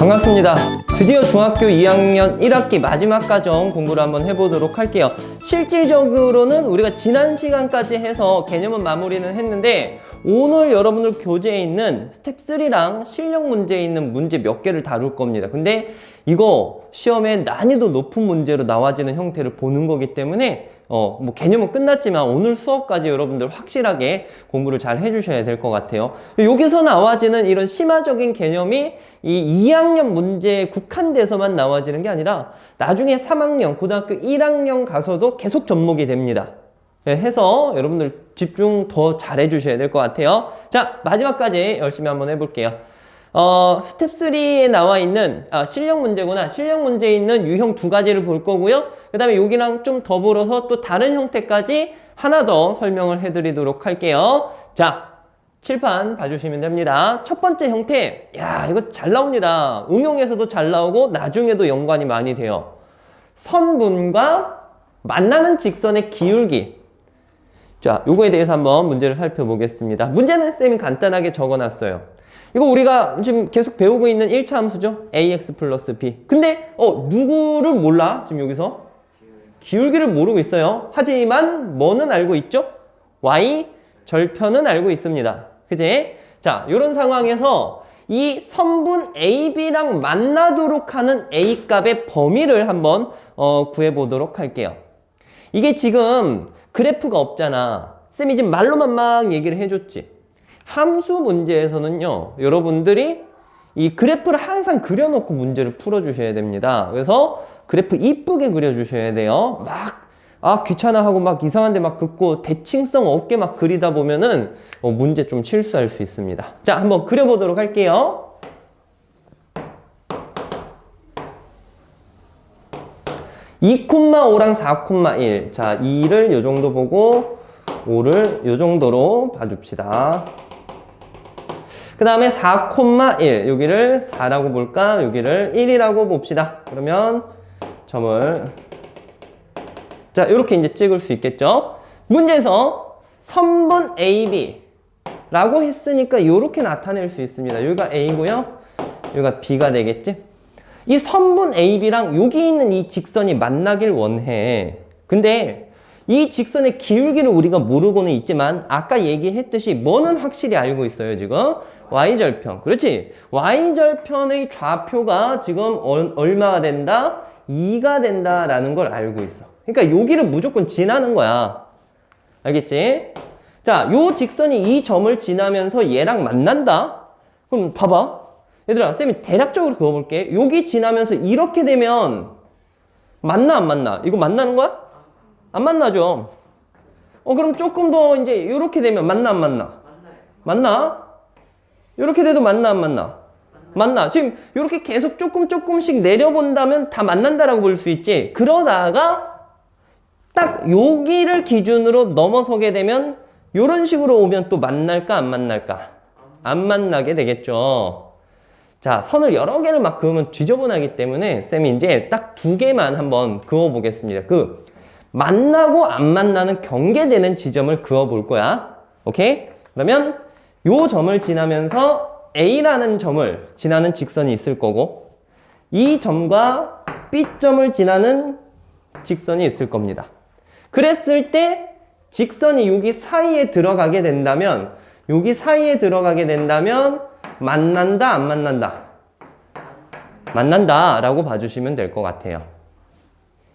반갑습니다. 드디어 중학교 2학년 1학기 마지막 과정 공부를 한번 해보도록 할게요. 실질적으로는 우리가 지난 시간까지 해서 개념은 마무리는 했는데 오늘 여러분들 교재에 있는 스텝 3랑 실력 문제에 있는 문제 몇 개를 다룰 겁니다. 근데 이거 시험에 난이도 높은 문제로 나와지는 형태를 보는 거기 때문에 뭐 개념은 끝났지만 오늘 수업까지 여러분들 확실하게 공부를 잘 해주셔야 될 것 같아요. 여기서 나와지는 이런 심화적인 개념이 이 2학년 문제에 국한돼서만 나와지는 게 아니라 나중에 3학년, 고등학교 1학년 가서도 계속 접목이 됩니다. 해서 여러분들 집중 더 잘 해주셔야 될 것 같아요. 자, 마지막까지 열심히 한번 해볼게요. 스텝 3에 나와 있는 실력 문제구나. 실력 문제에 있는 유형 두 가지를 볼 거고요. 그 다음에 여기랑 좀 더불어서 또 다른 형태까지 하나 더 설명을 해드리도록 할게요. 자, 칠판 봐주시면 됩니다. 첫 번째 형태, 야, 이거 잘 나옵니다. 응용에서도 잘 나오고 나중에도 연관이 많이 돼요. 선분과 만나는 직선의 기울기. 자, 요거에 대해서 한번 문제를 살펴보겠습니다. 문제는 쌤이 간단하게 적어놨어요. 이거 우리가 지금 계속 배우고 있는 1차 함수죠? ax 플러스 b. 근데 누구를 몰라? 지금 여기서? 기울기를 모르고 있어요. 하지만 뭐는 알고 있죠? y 절편은 알고 있습니다. 그지? 자, 이런 상황에서 이 선분 AB랑 만나도록 하는 A 값의 범위를 한번 구해보도록 할게요. 이게 지금 그래프가 없잖아. 쌤이 지금 말로만 막 얘기를 해줬지. 함수 문제에서는요, 여러분들이 이 그래프를 항상 그려놓고 문제를 풀어주셔야 됩니다. 그래서 그래프 이쁘게 그려주셔야 돼요. 귀찮아하고 막 이상한데 막 긋고 대칭성 없게 막 그리다 보면은 문제 좀 실수할 수 있습니다. 자, 한번 그려보도록 할게요. (2, 5랑 4, 1) 자, 2를 요 정도 보고 5를 요 정도로 봐줍시다. 그 다음에 4, 1 여기를 4라고 볼까? 여기를 1이라고 봅시다. 그러면 점을 자, 이렇게 이제 찍을 수 있겠죠? 문제에서 선분 AB 라고 했으니까 이렇게 나타낼 수 있습니다. 여기가 A고요. 여기가 B가 되겠지? 이 선분 AB랑 여기 있는 이 직선이 만나길 원해. 근데 이 직선의 기울기를 우리가 모르고는 있지만 아까 얘기했듯이 뭐는 확실히 알고 있어요, 지금? Y절편. 그렇지? Y절편의 좌표가 지금 얼마가 된다? 2가 된다라는 걸 알고 있어. 그러니까 여기를 무조건 지나는 거야. 알겠지? 자, 요 직선이 이 점을 지나면서 얘랑 만난다? 그럼 봐봐. 얘들아, 쌤이 대략적으로 그어볼게. 여기 지나면서 이렇게 되면 만나, 안 만나? 이거 만나는 거야? 안 만나죠? 그럼 조금 더 이제 이렇게 되면 만나, 안 만나? 만나? 이렇게 돼도 만나, 안 만나? 만나. 지금 이렇게 계속 조금씩 내려본다면 다 만난다라고 볼 수 있지. 그러다가 딱 여기를 기준으로 넘어서게 되면 이런 식으로 오면 또 만날까, 안 만날까? 안 만나게 되겠죠. 자, 선을 여러 개를 막 그으면 지저분하기 때문에 쌤이 이제 딱 두 개만 한번 그어보겠습니다. 만나고 안 만나는 경계되는 지점을 그어볼 거야. 오케이? 그러면 요 점을 지나면서 A라는 점을 지나는 직선이 있을 거고 이 점과 B점을 지나는 직선이 있을 겁니다. 그랬을 때 직선이 여기 사이에 들어가게 된다면 만난다, 안 만난다? 만난다 라고 봐주시면 될 것 같아요.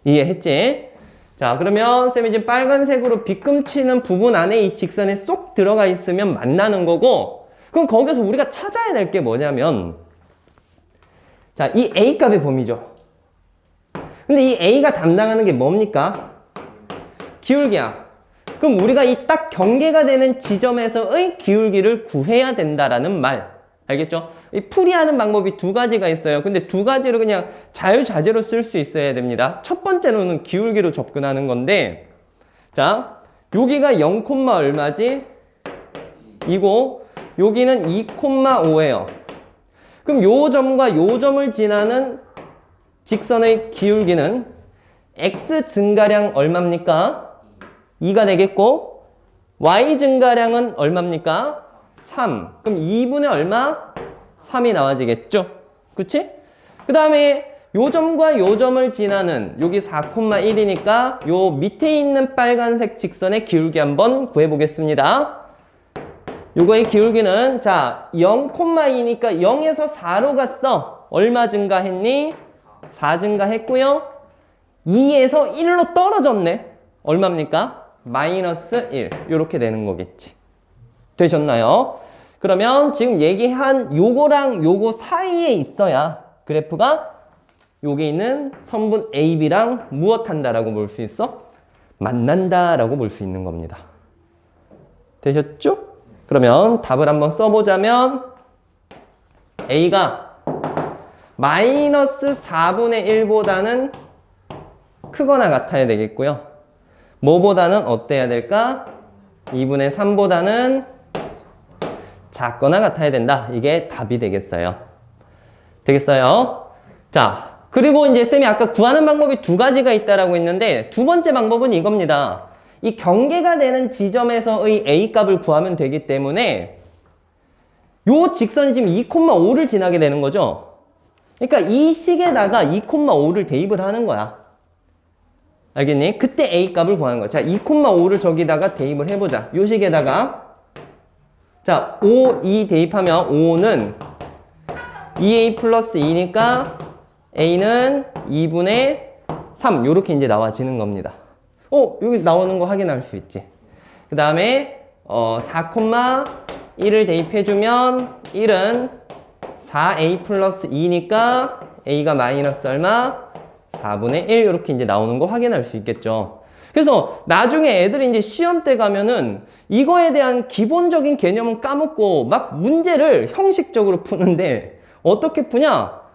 이해했지? 자, 그러면 쌤이 지금 빨간색으로 빗금치는 부분 안에 이 직선에 쏙 들어가 있으면 만나는 거고, 그럼 거기서 우리가 찾아야 될 게 뭐냐면, 자, 이 A 값의 범위죠. 근데 이 A가 담당하는 게 뭡니까? 기울기야. 그럼 우리가 이 딱 경계가 되는 지점에서의 기울기를 구해야 된다라는 말. 알겠죠? 이 풀이하는 방법이 두 가지가 있어요. 근데 두 가지를 그냥 자유자재로 쓸 수 있어야 됩니다. 첫 번째로는 기울기로 접근하는 건데, 자, 여기가 0, 얼마지? 이고, 여기는 2, 5예요. 그럼 요 점과 요 점을 지나는 직선의 기울기는 x 증가량 얼마입니까? 2가 되겠고, y 증가량은 얼마입니까? 3. 그럼 2분의 얼마? 3이 나와지겠죠? 그치? 그 다음에 요 점과 요 점을 지나는 여기 4,1이니까 요 밑에 있는 빨간색 직선의 기울기 한번 구해보겠습니다. 요거의 기울기는 자 0,2니까 0에서 4로 갔어. 얼마 증가했니? 4 증가했고요. 2에서 1로 떨어졌네. 얼마입니까? 마이너스 1. 요렇게 되는 거겠지. 되셨나요? 그러면 지금 얘기한 요거랑 요거 사이에 있어야 그래프가 여기 있는 선분 AB랑 무엇한다라고 볼 수 있어? 만난다라고 볼 수 있는 겁니다. 되셨죠? 그러면 답을 한번 써보자면 A가 마이너스 4분의 1보다는 크거나 같아야 되겠고요. 뭐보다는 어때야 될까? 2분의 3보다는 작거나 같아야 된다. 이게 답이 되겠어요. 되겠어요? 자, 그리고 이제 쌤이 아까 구하는 방법이 두 가지가 있다라고 했는데 두 번째 방법은 이겁니다. 이 경계가 되는 지점에서의 A 값을 구하면 되기 때문에 요 직선이 지금 2,5를 지나게 되는 거죠. 그러니까 이 식에다가 2,5를 대입을 하는 거야. 알겠니? 그때 A 값을 구하는 거야. 자, 2,5를 저기다가 대입을 해보자. 요 식에다가 자, 5, 2 대입하면 5는 2A 플러스 2니까 A는 2분의 3 요렇게 이제 나와지는 겁니다. 여기 나오는 거 확인할 수 있지. 그 다음에 4,1을 대입해주면 1은 4A 플러스 2니까 A가 마이너스 얼마? 4분의 1 이렇게 이제 나오는 거 확인할 수 있겠죠. 그래서 나중에 애들이 이제 시험 때 가면은 이거에 대한 기본적인 개념은 까먹고 막 문제를 형식적으로 푸는데 어떻게 푸냐?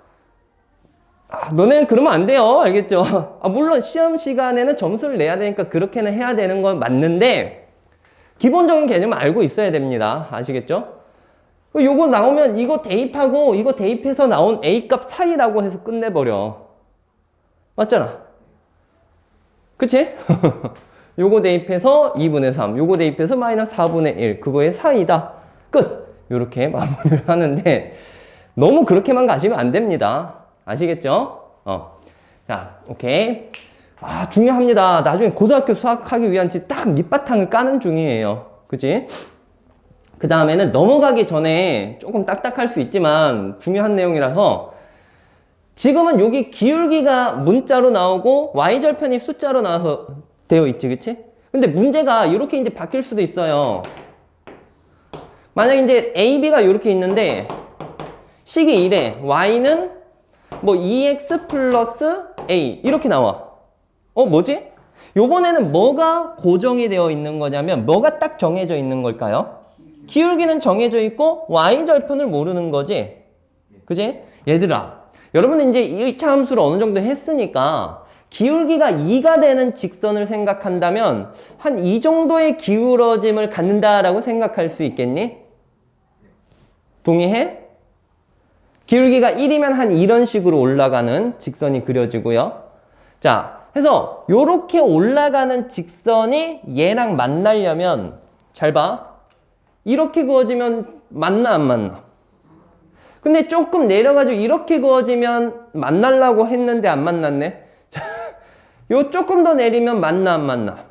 너네는 그러면 안 돼요. 알겠죠? 물론 시험 시간에는 점수를 내야 되니까 그렇게는 해야 되는 건 맞는데 기본적인 개념은 알고 있어야 됩니다. 아시겠죠? 요거 나오면 이거 대입하고 이거 대입해서 나온 A값 사이라고 해서 끝내버려. 맞잖아. 그치? 요거 대입해서 2분의 3, 요거 대입해서 마이너스 4분의 1 그거의 사이다. 끝! 요렇게 마무리를 하는데 너무 그렇게만 가시면 안 됩니다. 아시겠죠? 자, 오케이. 중요합니다. 나중에 고등학교 수학하기 위한 지금 딱 밑바탕을 까는 중이에요. 그치? 그 다음에는 넘어가기 전에 조금 딱딱할 수 있지만 중요한 내용이라서 지금은 여기 기울기가 문자로 나오고 y절편이 숫자로 나와서 되어 있지, 그치? 근데 문제가 이렇게 이제 바뀔 수도 있어요. 만약에 이제 A, B가 이렇게 있는데 식이 이래. y는 뭐 2x 플러스 a 이렇게 나와. 뭐지? 요번에는 뭐가 고정이 되어 있는 거냐면 뭐가 딱 정해져 있는 걸까요? 기울기는 정해져 있고 y절편을 모르는 거지. 그지? 얘들아, 여러분은 이제 1차 함수를 어느 정도 했으니까 기울기가 2가 되는 직선을 생각한다면 한 이 정도의 기울어짐을 갖는다라고 생각할 수 있겠니? 동의해? 기울기가 1이면 한 이런 식으로 올라가는 직선이 그려지고요. 자, 해서 요렇게 올라가는 직선이 얘랑 만나려면 잘 봐. 이렇게 그어지면 만나 안 만나? 근데 조금 내려가지고 이렇게 그어지면 만나려고 했는데 안 만났네. 요 조금 더 내리면 만나 안 만나?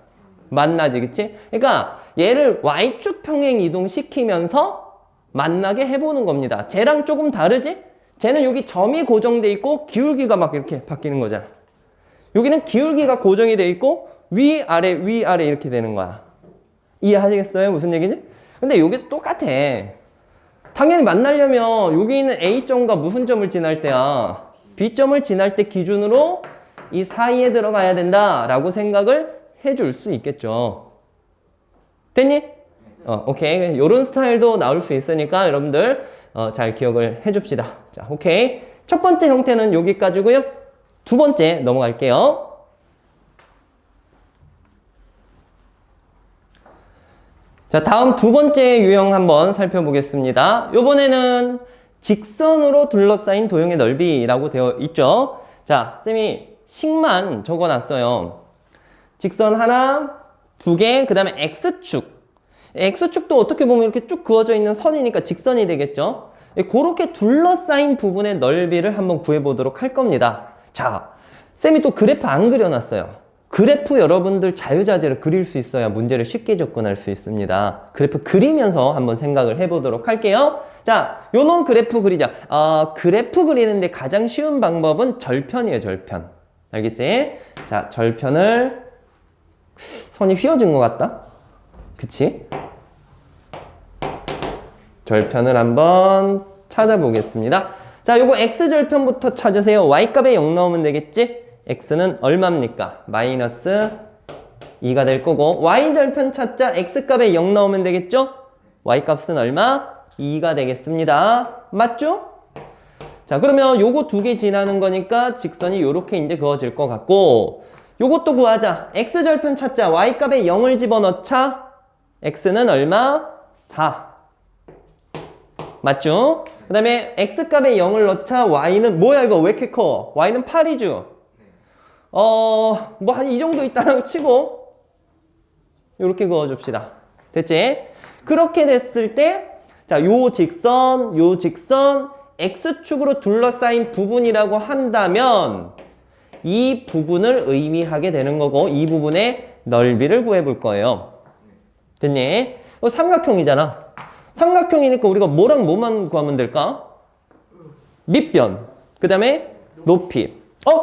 만나지, 그치? 그러니까 얘를 Y축 평행 이동시키면서 만나게 해보는 겁니다. 쟤랑 조금 다르지? 쟤는 여기 점이 고정돼 있고 기울기가 막 이렇게 바뀌는 거잖아. 여기는 기울기가 고정이 돼 있고 위아래 위아래 이렇게 되는 거야. 이해하시겠어요? 무슨 얘기지? 근데 여기도 똑같아. 당연히 만나려면 여기 있는 A점과 무슨 점을 지날 때야? B점을 지날 때 기준으로 이 사이에 들어가야 된다라고 생각을 해줄 수 있겠죠. 됐니? 오케이. 요런 스타일도 나올 수 있으니까 여러분들 잘 기억을 해줍시다. 자, 오케이. 첫 번째 형태는 여기까지고요. 두 번째 넘어갈게요. 자, 다음 두 번째 유형 한번 살펴보겠습니다. 요번에는 직선으로 둘러싸인 도형의 넓이라고 되어 있죠. 자, 쌤이 식만 적어놨어요. 직선 하나, 두 개, 그 다음에 X축. X축도 어떻게 보면 이렇게 쭉 그어져 있는 선이니까 직선이 되겠죠. 그렇게 둘러싸인 부분의 넓이를 한번 구해보도록 할 겁니다. 자, 쌤이 또 그래프 안 그려놨어요. 그래프 여러분들 자유자재로 그릴 수 있어야 문제를 쉽게 접근할 수 있습니다. 그래프 그리면서 한번 생각을 해보도록 할게요. 자, 요놈 그래프 그리자. 그래프 그리는데 가장 쉬운 방법은 절편이에요, 절편. 알겠지? 자, 절편을 선이 휘어진 것 같다? 그치? 절편을 한번 찾아보겠습니다. 자, 요거 x절편부터 찾으세요. y값에 0 넣으면 되겠지? x는 얼마입니까? 마이너스 2가 될 거고 y절편 찾자. x값에 0 넣으면 되겠죠? y값은 얼마? 2가 되겠습니다. 맞죠? 자, 그러면 요거 두 개 지나는 거니까 직선이 요렇게 이제 그어질 것 같고 요것도 구하자. x절편 찾자. y값에 0을 집어넣자. x는 얼마? 4. 맞죠? 그 다음에 x값에 0을 넣자. y는 뭐야 이거 왜 이렇게 커? y는 8이죠? 뭐 한 이 정도 있다라고 치고 요렇게 그어줍시다. 됐지? 그렇게 됐을 때 자, 요 직선 x축으로 둘러싸인 부분이라고 한다면 이 부분을 의미하게 되는 거고 이 부분의 넓이를 구해볼 거예요. 됐니? 삼각형이잖아. 삼각형이니까 우리가 뭐랑 뭐만 구하면 될까? 밑변, 그 다음에 높이.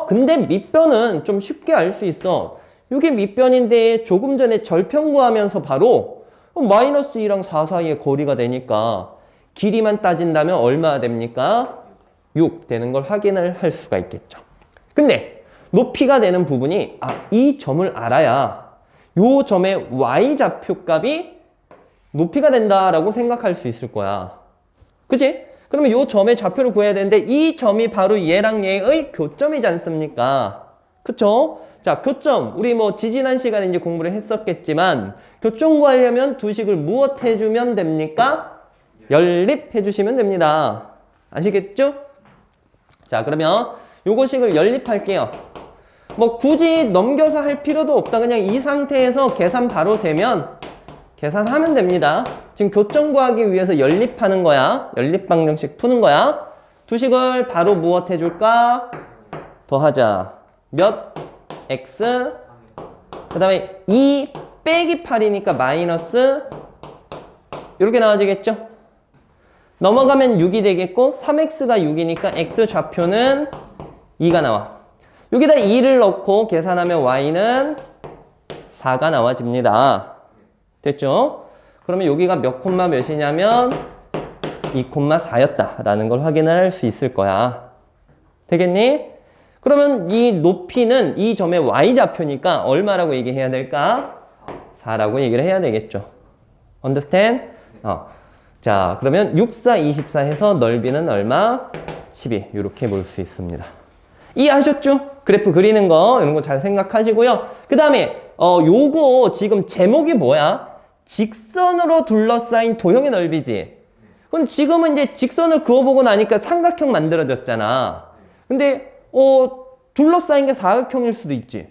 근데 밑변은 좀 쉽게 알 수 있어. 이게 밑변인데 조금 전에 절편 구하면서 바로 마이너스 2랑 4 사이의 거리가 되니까 길이만 따진다면 얼마 됩니까? 6 되는 걸 확인을 할 수가 있겠죠. 근데 높이가 되는 부분이 이 점을 알아야 요 점의 y좌표값이 높이가 된다라고 생각할 수 있을 거야. 그치? 그러면 요 점의 좌표를 구해야 되는데 이 점이 바로 얘랑 얘의 교점이지 않습니까? 그쵸? 자, 교점. 우리 뭐 지지난 시간에 이제 공부를 했었겠지만 교점 구하려면 두 식을 무엇 해주면 됩니까? 연립해 주시면 됩니다. 아시겠죠? 자, 그러면 요거 식을 연립할게요. 뭐 굳이 넘겨서 할 필요도 없다. 그냥 이 상태에서 계산 바로 되면 계산하면 됩니다. 지금 교점 구하기 위해서 연립하는 거야. 연립 방정식 푸는 거야. 두 식을 바로 무엇 해줄까? 더하자. 몇? x. 그 다음에 2 빼기 8이니까 마이너스 이렇게 나와지겠죠? 넘어가면 6이 되겠고 3x가 6이니까 x 좌표는 2가 나와. 여기다 2를 넣고 계산하면 y는 4가 나와집니다. 됐죠? 그러면 여기가 몇 콤마 몇이냐면 2,4였다 라는 걸 확인할 수 있을 거야. 되겠니? 그러면 이 높이는 이 점의 y좌표니까 얼마라고 얘기해야 될까? 4라고 얘기를 해야 되겠죠. Understand? 자, 그러면 6, 4, 24 해서 넓이는 얼마? 12 이렇게 볼 수 있습니다. 이해하셨죠? 그래프 그리는 거 이런 거 잘 생각하시고요. 그 다음에 요거 지금 제목이 뭐야? 직선으로 둘러싸인 도형의 넓이지. 그럼 지금은 이제 직선을 그어보고 나니까 삼각형 만들어졌잖아. 근데 둘러싸인 게 사각형일 수도 있지.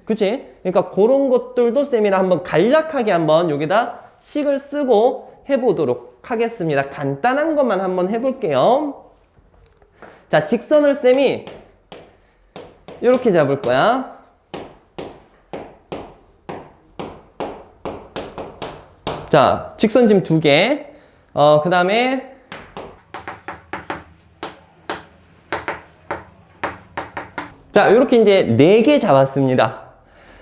그치? 그러니까 그런 것들도 쌤이랑 한번 간략하게 한번 여기다 식을 쓰고 해보도록 하겠습니다. 간단한 것만 한번 해볼게요. 자, 직선을 쌤이 이렇게 잡을 거야. 자, 직선 지금 2개. 그 다음에 자, 이렇게 이제 4개 잡았습니다.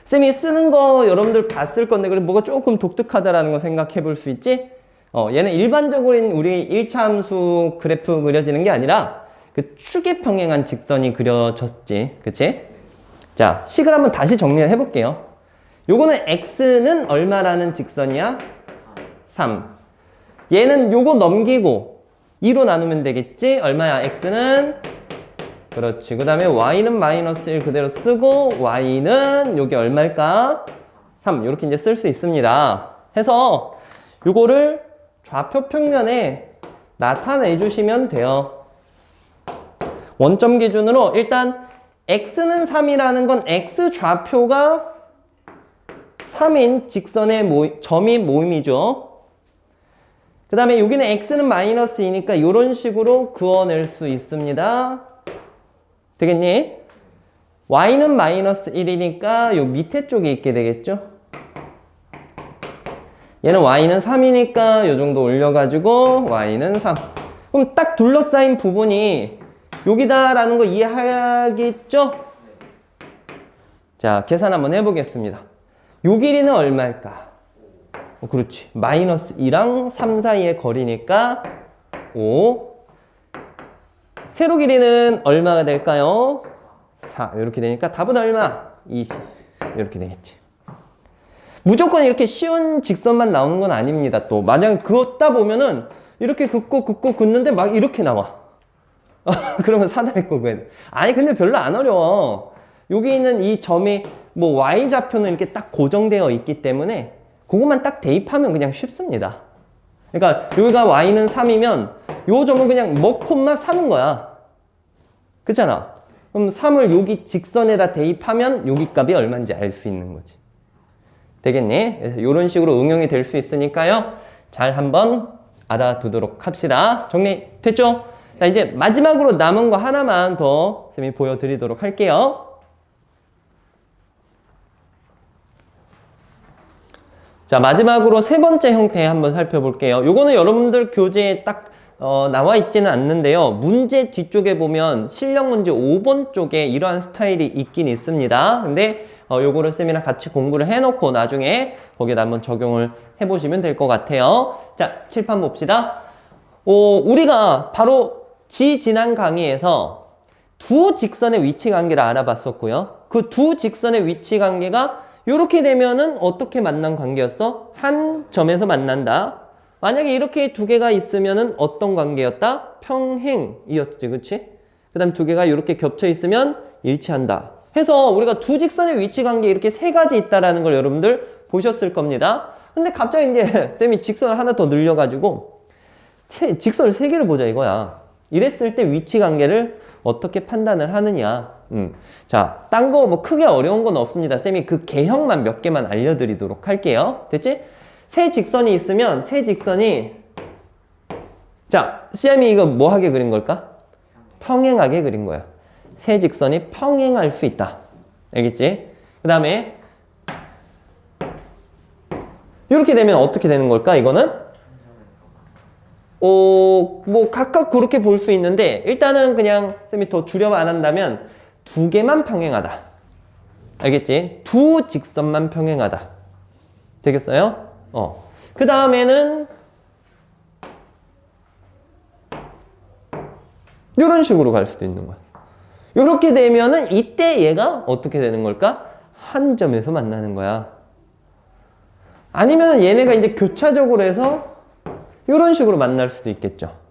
쌤이 쓰는 거 여러분들 봤을 건데 그래 뭐가 조금 독특하다라는 거 생각해 볼 수 있지? 얘는 일반적으로 우리 1차 함수 그래프 그려지는 게 아니라 그 축에 평행한 직선이 그려졌지. 그치? 자, 식을 한번 다시 정리를 해볼게요. 요거는 x는 얼마라는 직선이야? 3. 얘는 요거 넘기고 2로 나누면 되겠지? 얼마야? x는? 그렇지. 그 다음에 y는 마이너스 1 그대로 쓰고 y는 요게 얼마일까? 3. 요렇게 이제 쓸 수 있습니다. 해서 요거를 좌표 평면에 나타내 주시면 돼요. 원점 기준으로 일단 x는 3이라는 건 x 좌표가 3인 직선의 점이 모임이죠. 그 다음에 여기는 x는 마이너스 2니까 이런 식으로 그어낼 수 있습니다. 되겠니? y는 마이너스 1이니까 요 밑에 쪽에 있게 되겠죠? 얘는 y는 3이니까 요 정도 올려가지고 y는 3. 그럼 딱 둘러싸인 부분이 여기다라는 거 이해하겠죠? 자, 계산 한번 해보겠습니다. 요 길이는 얼마일까? 그렇지. 마이너스 2랑 3 사이의 거리니까 5. 세로 길이는 얼마가 될까요? 4. 이렇게 되니까 답은 얼마? 20. 이렇게 되겠지. 무조건 이렇게 쉬운 직선만 나오는 건 아닙니다. 또 만약에 그었다 보면은 이렇게 긋고 긋는데 막 이렇게 나와. 그러면 사다리 꼴고 해야 돼. 아니 근데 별로 안 어려워. 여기 있는 이 점이 뭐 y좌표는 이렇게 딱 고정되어 있기 때문에 그것만 딱 대입하면 그냥 쉽습니다. 그러니까 여기가 y는 3이면 요 점은 그냥 뭐 콤마 3은 거야. 그렇잖아. 그럼 3을 여기 직선에다 대입하면 여기 값이 얼마인지 알 수 있는 거지. 되겠니? 그래서 이런 식으로 응용이 될 수 있으니까요. 잘 한번 알아두도록 합시다. 정리됐죠? 자, 이제 마지막으로 남은 거 하나만 더 쌤이 보여드리도록 할게요. 자, 마지막으로 세 번째 형태 한번 살펴볼게요. 요거는 여러분들 교재에 딱 나와 있지는 않는데요. 문제 뒤쪽에 보면 실력 문제 5번 쪽에 이러한 스타일이 있긴 있습니다. 근데 요거를 쌤이랑 같이 공부를 해놓고 나중에 거기다 한번 적용을 해보시면 될 것 같아요. 자, 칠판 봅시다. 우리가 바로 지난 강의에서 두 직선의 위치 관계를 알아봤었고요. 그 두 직선의 위치 관계가 이렇게 되면은 어떻게 만난 관계였어? 한 점에서 만난다. 만약에 이렇게 두 개가 있으면은 어떤 관계였다? 평행이었지, 그치? 그 다음 두 개가 이렇게 겹쳐 있으면 일치한다. 해서 우리가 두 직선의 위치 관계 이렇게 세 가지 있다라는 걸 여러분들 보셨을 겁니다. 근데 갑자기 이제 쌤이 직선을 하나 더 늘려가지고 직선을 세 개를 보자 이거야. 이랬을 때 위치 관계를 어떻게 판단을 하느냐. 자, 딴 거 뭐 크게 어려운 건 없습니다. 쌤이 그 개형만 몇 개만 알려드리도록 할게요. 됐지? 세 직선이 있으면 세 직선이 자, 쌤이 이거 뭐 하게 그린 걸까? 평행하게 그린 거야. 세 직선이 평행할 수 있다. 알겠지? 그 다음에 이렇게 되면 어떻게 되는 걸까? 이거는 뭐 각각 그렇게 볼 수 있는데 일단은 그냥 쌤이 더 줄여 안 한다면 두 개만 평행하다. 알겠지? 두 직선만 평행하다. 되겠어요? 그 다음에는 이런 식으로 갈 수도 있는 거야. 이렇게 되면은 이때 얘가 어떻게 되는 걸까? 한 점에서 만나는 거야. 아니면 얘네가 이제 교차적으로 해서 이런 식으로 만날 수도 있겠죠.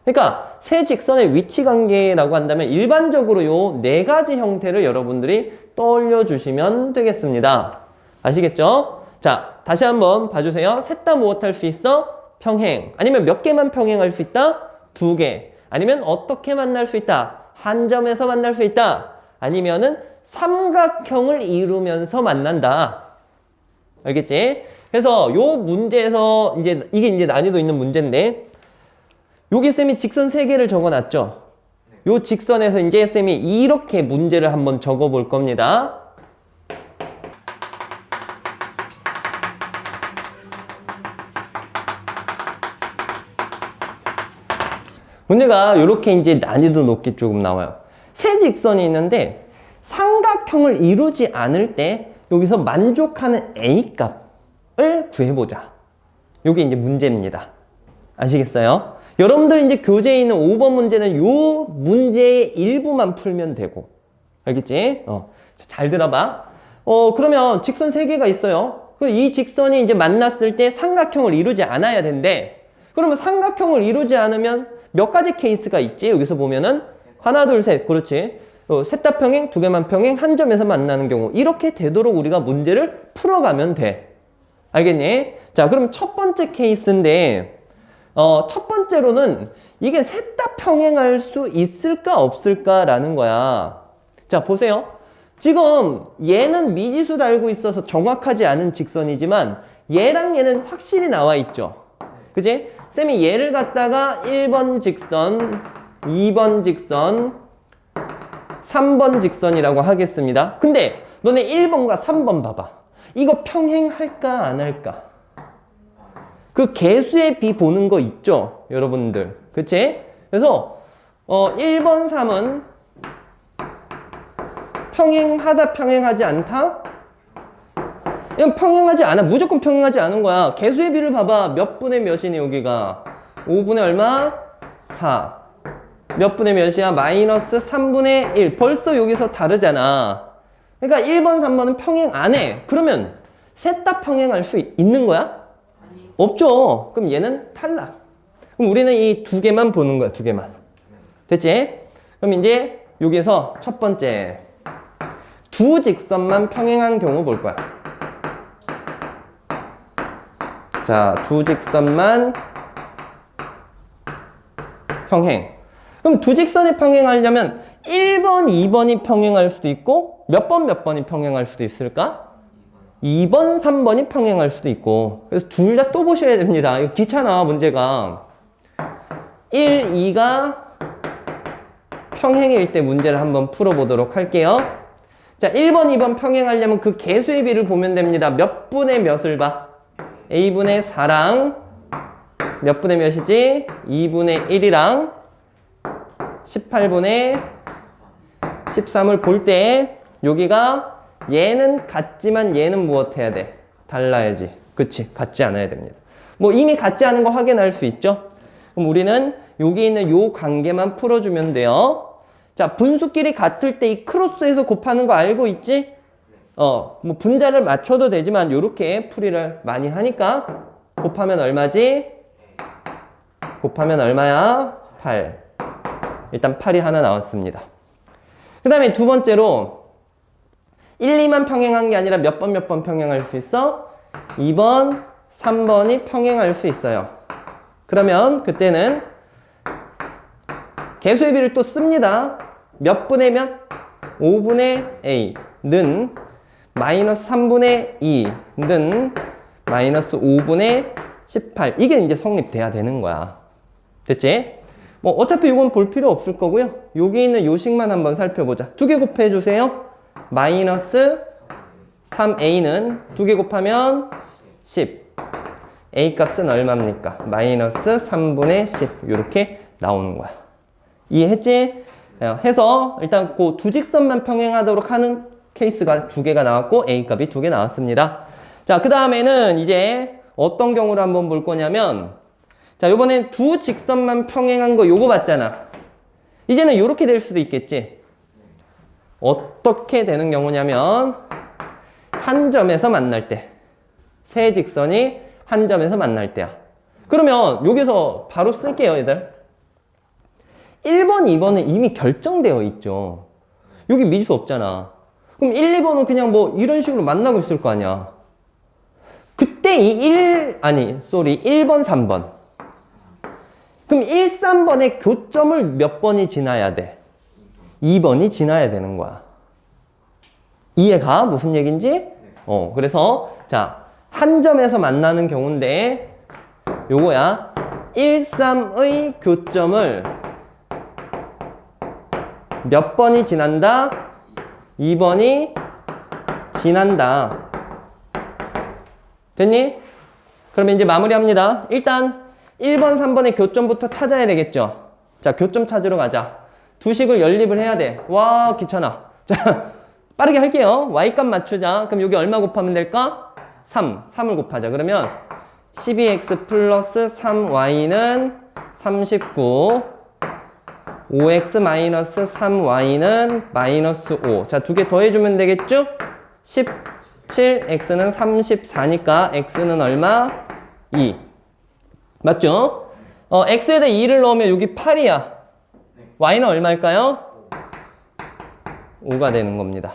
그러니까 세 직선의 위치 관계라고 한다면 일반적으로 요 네 가지 형태를 여러분들이 떠올려 주시면 되겠습니다. 아시겠죠? 자, 다시 한번 봐주세요. 셋 다 무엇할 수 있어? 평행. 아니면 몇 개만 평행할 수 있다? 두 개. 아니면 어떻게 만날 수 있다? 한 점에서 만날 수 있다. 아니면은 삼각형을 이루면서 만난다. 알겠지? 그래서 요 문제에서 이게 이제 난이도 있는 문제인데 여기 쌤이 직선 3개를 적어놨죠? 요 직선에서 이제 쌤이 이렇게 문제를 한번 적어볼 겁니다. 문제가 이렇게 이제 난이도 높게 조금 나와요. 세 직선이 있는데 삼각형을 이루지 않을 때 여기서 만족하는 A 값을 구해보자. 이게 이제 문제입니다. 아시겠어요? 여러분들 이제 교재에 있는 5번 문제는 요 문제의 일부만 풀면 되고. 알겠지? 잘 들어봐. 그러면 직선 3개가 있어요. 이 직선이 이제 만났을 때 삼각형을 이루지 않아야 된대. 그러면 삼각형을 이루지 않으면 몇 가지 케이스가 있지? 여기서 보면은 하나, 둘, 셋. 그렇지? 셋 다 평행, 두 개만 평행, 한 점에서 만나는 경우. 이렇게 되도록 우리가 문제를 풀어가면 돼. 알겠니? 자, 그럼 첫 번째 케이스인데 첫 번째로는 이게 셋 다 평행할 수 있을까 없을까라는 거야. 자, 보세요. 지금 얘는 미지수 달고 있어서 정확하지 않은 직선이지만 얘랑 얘는 확실히 나와 있죠. 그지? 쌤이 얘를 갖다가 1번 직선, 2번 직선, 3번 직선이라고 하겠습니다. 근데 너네 1번과 3번 봐봐. 이거 평행할까 안 할까? 그 개수의 비 보는 거 있죠? 여러분들. 그치? 그래서 1번, 3은 평행하다, 평행하지 않다? 이건 평행하지 않아. 무조건 평행하지 않은 거야. 개수의 비를 봐봐. 몇 분의 몇이니 여기가? 5분의 얼마? 4. 몇 분의 몇이야? 마이너스 3분의 1. 벌써 여기서 다르잖아. 그러니까 1번, 3번은 평행 안 해. 그러면 셋 다 평행할 수 있는 거야? 없죠. 그럼 얘는 탈락. 그럼 우리는 이 두 개만 보는 거야. 두 개만. 됐지? 그럼 이제 여기서 첫 번째. 두 직선만 평행한 경우 볼 거야. 자, 두 직선만 평행. 그럼 두 직선이 평행하려면 1번, 2번이 평행할 수도 있고 몇 번이 평행할 수도 있을까? 2번, 3번이 평행할 수도 있고. 그래서 둘 다 또 보셔야 됩니다. 이거 귀찮아, 문제가. 1, 2가 평행일 때 문제를 한번 풀어보도록 할게요. 자, 1번, 2번 평행하려면 그 개수의 비를 보면 됩니다. 몇 분의 몇을 봐? A분의 4랑 몇 분의 몇이지? 2분의 1이랑 18분의 13을 볼 때 여기가 얘는 같지만 얘는 무엇 해야 돼? 달라야지. 그치? 같지 않아야 됩니다. 뭐 이미 같지 않은 거 확인할 수 있죠? 그럼 우리는 여기 있는 요 관계만 풀어주면 돼요. 자, 분수끼리 같을 때 이 크로스해서 곱하는 거 알고 있지? 뭐 분자를 맞춰도 되지만 요렇게 풀이를 많이 하니까 곱하면 얼마지? 곱하면 얼마야? 8. 일단 8이 하나 나왔습니다. 그 다음에 두 번째로 1, 2만 평행한 게 아니라 몇 번 평행할 수 있어? 2번, 3번이 평행할 수 있어요. 그러면 그때는 개수의 비를 또 씁니다. 몇 분의 몇? 5분의 A는 마이너스 3분의 2는 마이너스 5분의 18. 이게 이제 성립돼야 되는 거야. 됐지? 뭐 어차피 이건 볼 필요 없을 거고요. 여기 있는 요식만 한번 살펴보자. 두 개 곱해 주세요. 마이너스 3a는 두 개 곱하면 10. a 값은 얼마입니까? 마이너스 3분의 10. 이렇게 나오는 거야. 이해했지? 해서 일단 그 두 직선만 평행하도록 하는 케이스가 두 개가 나왔고 a 값이 두 개 나왔습니다. 자, 그 다음에는 이제 어떤 경우를 한번 볼 거냐면, 자, 요번엔 두 직선만 평행한 거 요거 봤잖아. 이제는 요렇게 될 수도 있겠지. 어떻게 되는 경우냐면 한 점에서 만날 때, 세 직선이 한 점에서 만날 때야. 그러면 여기서 바로 쓸게요, 얘들. 1번, 2번은 이미 결정되어 있죠. 여기 미수 없잖아. 그럼 1, 2번은 그냥 뭐 이런 식으로 만나고 있을 거 아니야. 그때 이 1번, 3번. 그럼 1, 3번의 교점을 몇 번이 지나야 돼? 2번이 지나야 되는 거야. 이해가? 무슨 얘기인지? 그래서 자, 한 점에서 만나는 경우인데 요거야. 1, 3의 교점을 몇 번이 지난다? 2번이 지난다. 됐니? 그러면 이제 마무리합니다. 일단 1번, 3번의 교점부터 찾아야 되겠죠? 자, 교점 찾으러 가자. 두 식을 연립을 해야 돼. 와, 귀찮아. 자, 빠르게 할게요. y값 맞추자. 그럼 여기 얼마 곱하면 될까? 3을 곱하자. 그러면 12x 플러스 3y는 39. 5x 마이너스 3y는 마이너스 5. 자, 두 개 더해주면 되겠죠? 17, x는 34니까 x는 얼마? 2. 맞죠? x에다 2를 넣으면 여기 8이야. y는 얼마일까요? 5가 되는 겁니다.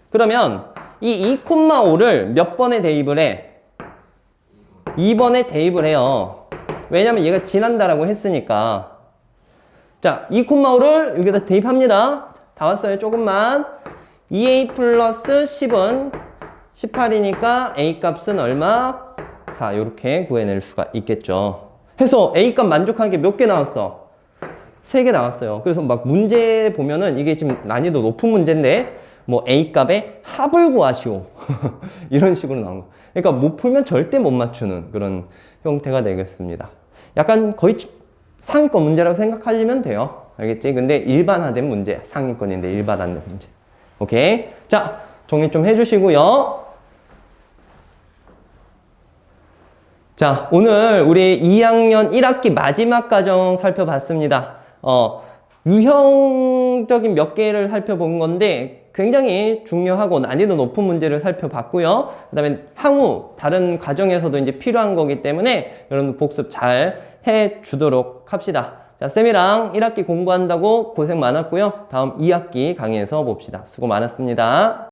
그러면 이 2,5를 몇 번에 대입을 해? 2번에 대입을 해요. 왜냐면 얘가 지난다라고 했으니까. 자, 2,5를 여기다 대입합니다. 다 왔어요. 조금만. 2a 플러스 10은 18이니까 a 값은 얼마? 4. 이렇게 구해낼 수가 있겠죠. 해서 A값 만족하는 게 몇 개 나왔어? 3개 나왔어요. 그래서 막 문제 보면은 이게 지금 난이도 높은 문제인데 뭐 A값의 합을 구하시오. 이런 식으로 나온 거. 그러니까 못 풀면 절대 못 맞추는 그런 형태가 되겠습니다. 약간 거의 상위권 문제라고 생각하시면 돼요. 알겠지? 근데 일반화된 문제. 상위권인데 일반화된 문제. 오케이? 자, 정리 좀 해주시고요. 자, 오늘 우리 2학년 1학기 마지막 과정 살펴봤습니다. 유형적인 몇 개를 살펴본 건데 굉장히 중요하고 난이도 높은 문제를 살펴봤고요. 그 다음에 향후 다른 과정에서도 이제 필요한 거기 때문에 여러분 복습 잘 해주도록 합시다. 자, 쌤이랑 1학기 공부한다고 고생 많았고요. 다음 2학기 강의에서 봅시다. 수고 많았습니다.